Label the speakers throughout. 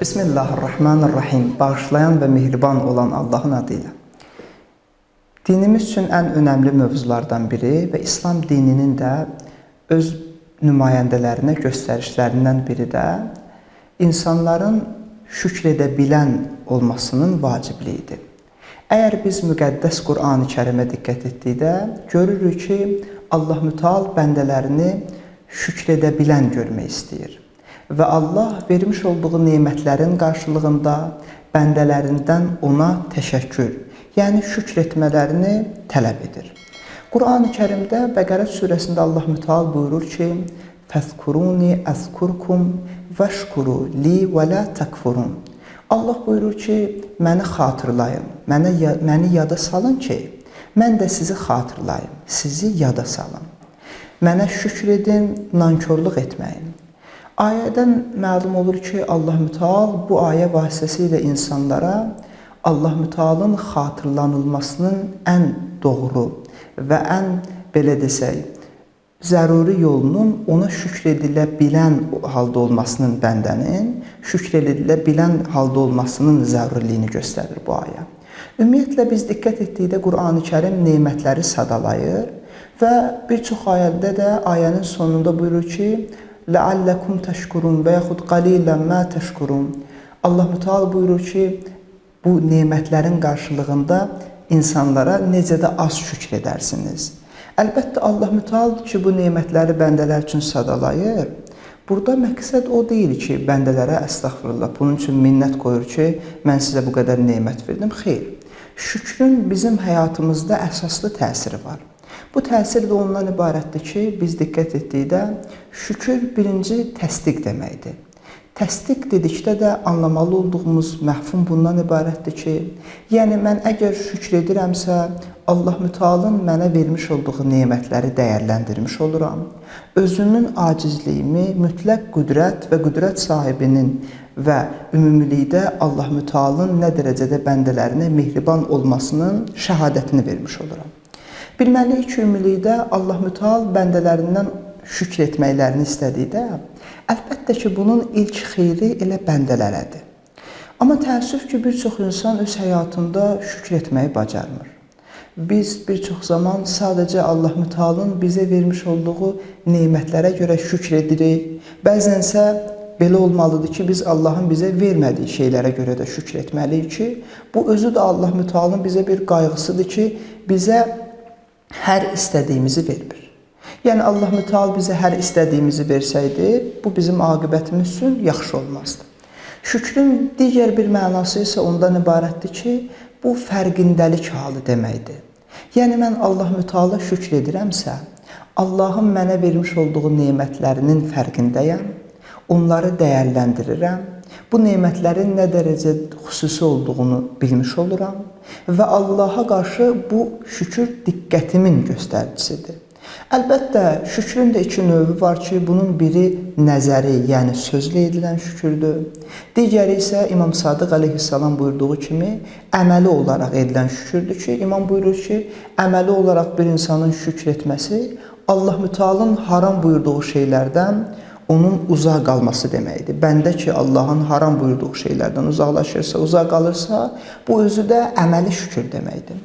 Speaker 1: Bismillahirrahmanirrahim. Bağışlayan və mehriban olan Allahın adıyla. Dinimiz üçün ən önəmli mövzulardan biri və İslam dininin də öz nümayəndələrinə göstərişlərindən biri də insanların şükr edə bilən olmasının vacibliyidir. Əgər biz müqəddəs Qur'an-ı Kərimə diqqət etdikdə görürük ki, Allah Müteal bəndələrini şükr edə bilən görmək istəyir. Və Allah vermiş olduğu nemətlərin qarşılığında bəndələrindən ona təşəkkür, yəni şükr etmələrini tələb edir. Qur'an-ı Kərimdə Bəqərə surəsində Allah Müteal buyurur ki, "Fəzkuruni əzkurkum vəşkuru li və la takfurun." Allah buyurur ki, məni xatırlayın, məni yada salın ki, mən də sizi xatırlayım, sizi yada salın. Mənə şükr edin, nankörlük etməyin. Ayədən məlum olur ki, Allah Müteal bu ayə vasitəsilə insanlara Allah Mütealın xatırlanılmasının ən doğru və ən, belə desək, zəruri yolunun ona şükr edilə bilən halda olmasının, bəndənin şükr edilə bilən halda olmasının zəruriliyini göstərir bu ayə. Ümumiyyətlə, biz diqqət etdikdə Qur'an-ı Kərim nemətləri sadalayır və bir çox ayədə də ayənin sonunda buyurur ki, "Ləalləkum təşkurun və yaxud qalilən mə təşkurun." Allah Müteal buyurur ki, bu nemətlərin qarşılığında insanlara necə də az şükr edərsiniz. Əlbəttə, Allah Müteal ki, bu nemətləri bəndələr üçün sadalayır. Burada məqsəd o deyil ki, bəndələrə əstəğfirullah, bunun üçün minnət qoyur ki, mən sizə bu qədər nemət verdim. Xeyr, şükrün bizim həyatımızda əsaslı təsiri var. Bu təsir də ondan ibarətdir ki, biz diqqət etdikdə şükür birinci təsdiq deməkdir. Təsdiq dedikdə də anlamalı olduğumuz məfhum bundan ibarətdir ki, yəni mən əgər şükr edirəmsə, Allah Mütealın mənə vermiş olduğu nemətləri dəyərləndirmiş oluram. Özümün acizliyimi, mütləq qüdrət və qüdrət sahibinin və ümumilikdə Allah Mütealın nə dərəcədə bəndələrinə mehriban olmasının şəhadətini vermiş oluram. Bilməliyik ki, ümumilikdə Allah Müteal bəndələrindən şükr etməklərini istədikdə, əlbəttə ki, bunun ilk xeyri elə bəndələrədir. Amma təəssüf ki, bir çox insan öz həyatında şükr etməyi bacarmır. Biz bir çox zaman sadəcə Allah Mütealın bizə vermiş olduğu nemətlərə görə şükr edirik. Bəzənsə belə olmalıdır ki, biz Allahın bizə vermədiyi şeylərə görə də şükr etməliyik ki, bu özü də Allah Mütealın bizə bir qayğısıdır ki, bizə hər istədiyimizi vermir. Yəni Allah Müteal bizə hər istədiyimizi versəydi, bu bizim aqibətimiz üçün yaxşı olmazdı. Şükrün digər bir mənası isə ondan ibarətdir ki, bu fərqindəlik halı deməkdir. Yəni mən Allah Müteala şükr edirəmsə, Allahın mənə vermiş olduğu nemətlərinin fərqindəyəm, onları dəyərləndirirəm, bu nemətlərin nə dərəcə xüsusi olduğunu bilmiş oluram və Allaha qarşı bu şükür diqqətimin göstəricisidir. Əlbəttə, şükrün də iki növü var ki, bunun biri nəzəri, yəni sözlə edilən şükürdür. Digəri isə İmam Sadıq əleyhissalam buyurduğu kimi əməli olaraq edilən şükürdür ki, İmam buyurur ki, əməli olaraq bir insanın şükr etməsi Allah Mütealın haram buyurduğu şeylərdən onun uzaq qalması deməkdir. Bəndə ki, Allahın haram buyurduğu şeylərdən uzaqlaşırsa, uzaq qalırsa, bu özü də əməli şükür deməkdir.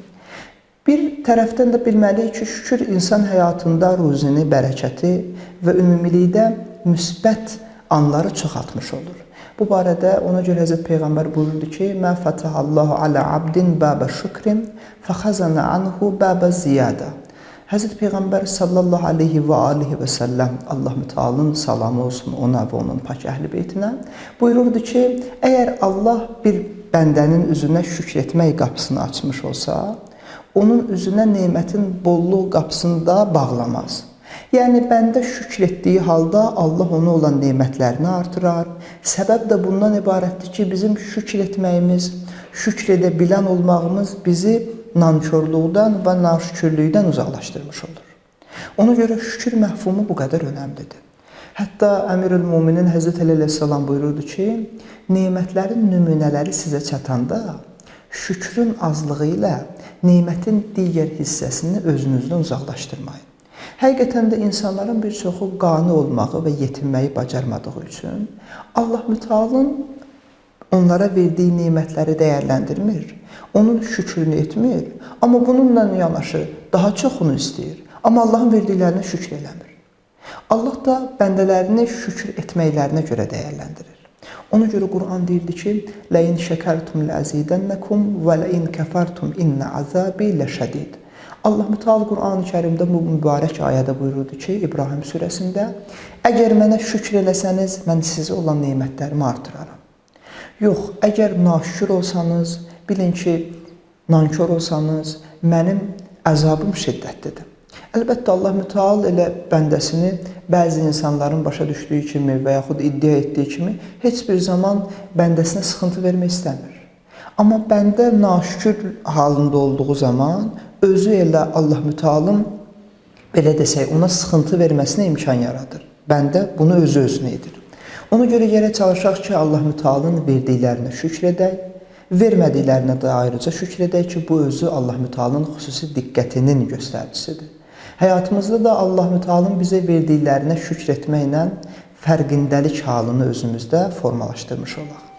Speaker 1: Bir tərəfdən də bilməliyik ki, şükür insan həyatında ruzini, bərəkəti və ümumilikdə müsbət anları çoxaltmış olur. Bu barədə ona görə Həzrət Peyğəmbər buyurdu ki, "Mə fətahallahu alə abdin bəbə şükrin fəxəzənə anhu bəbə ziyadə." Həzrət Peyğəmbər sallallahu aleyhi və alihi və səlləm, Allah Mütealın salamı olsun ona və onun pak əhl-i beytinə, buyururdu ki, əgər Allah bir bəndənin üzünə şükr etmək qapısını açmış olsa, onun üzünə nemətin bolluq qapısını da bağlamaz. Yəni, bəndə şükr etdiyi halda Allah ona olan nemətlərini artırar. Səbəb də bundan ibarətdir ki, bizim şükr etməyimiz, şükr edə bilən olmağımız bizi nankörlükdən və naşükürlükdən uzaqlaşdırmış olur. Ona görə şükür məfhumu bu qədər önəmlidir. Hətta Əmirül-Müminin Həzrət Əli əleyhissalam buyururdu ki, nemətlərin nümunələri sizə çatanda şükrün azlığı ilə nemətin digər hissəsini özünüzdən uzaqlaşdırmayın. Həqiqətən də insanların bir çoxu qani olmağı və yetinməyi bacarmadığı üçün Allah Mütealın onlara verdiyi nemətləri dəyərləndirmir, onun şükrünü etmir, amma bununla yanaşı daha çoxunu istəyir, amma Allahın verdiklərinə şükr eləmir. Allah da bəndələrini şükür etməklərinə görə dəyərləndirir. Ona görə Quran deyirdi ki, لَاِنْ شَكَرْتُمْ لَأَزِيدَنَّكُمْ وَلَاِنْ كَفَرْتُمْ اِنَّ عَذَابِي لَشَدِيدٌ. Allah-u Teala Quran-ı Kərimdə bu mübarək ayədə buyururdu ki, İbrahim surəsində, əgər mənə şükr eləsəniz, mən sizə olan nemətlərimi artıraram. Yox, əgər naşükür olsanız, bilin ki, nankör olsanız, mənim əzabım şiddətlidir. Əlbəttə, Allah-u Teala elə bəndəsini bəzi insanların başa düşdüyü kimi və yaxud iddia etdiyi kimi heç bir zaman bəndəsinə sıxıntı vermək istəmir. Amma bəndə naşükür halında olduğu zaman özü elə Allah-u Teala belə desək, ona sıxıntı verməsinə imkan yaradır. Bəndə bunu özü-özünə edir. Ona görə gərək çalışaq ki, Allah-u Teala'nın verdiklərinə şükr edək, vermədiklərinə də ayrıca şükr edək ki, bu özü Allah-u Teala'nın xüsusi diqqətinin göstəricisidir. Həyatımızda da Allah-u Teala'nın bizə verdiklərinə şükr etməklə fərqindəlik halını özümüzdə formalaşdırmış olaq.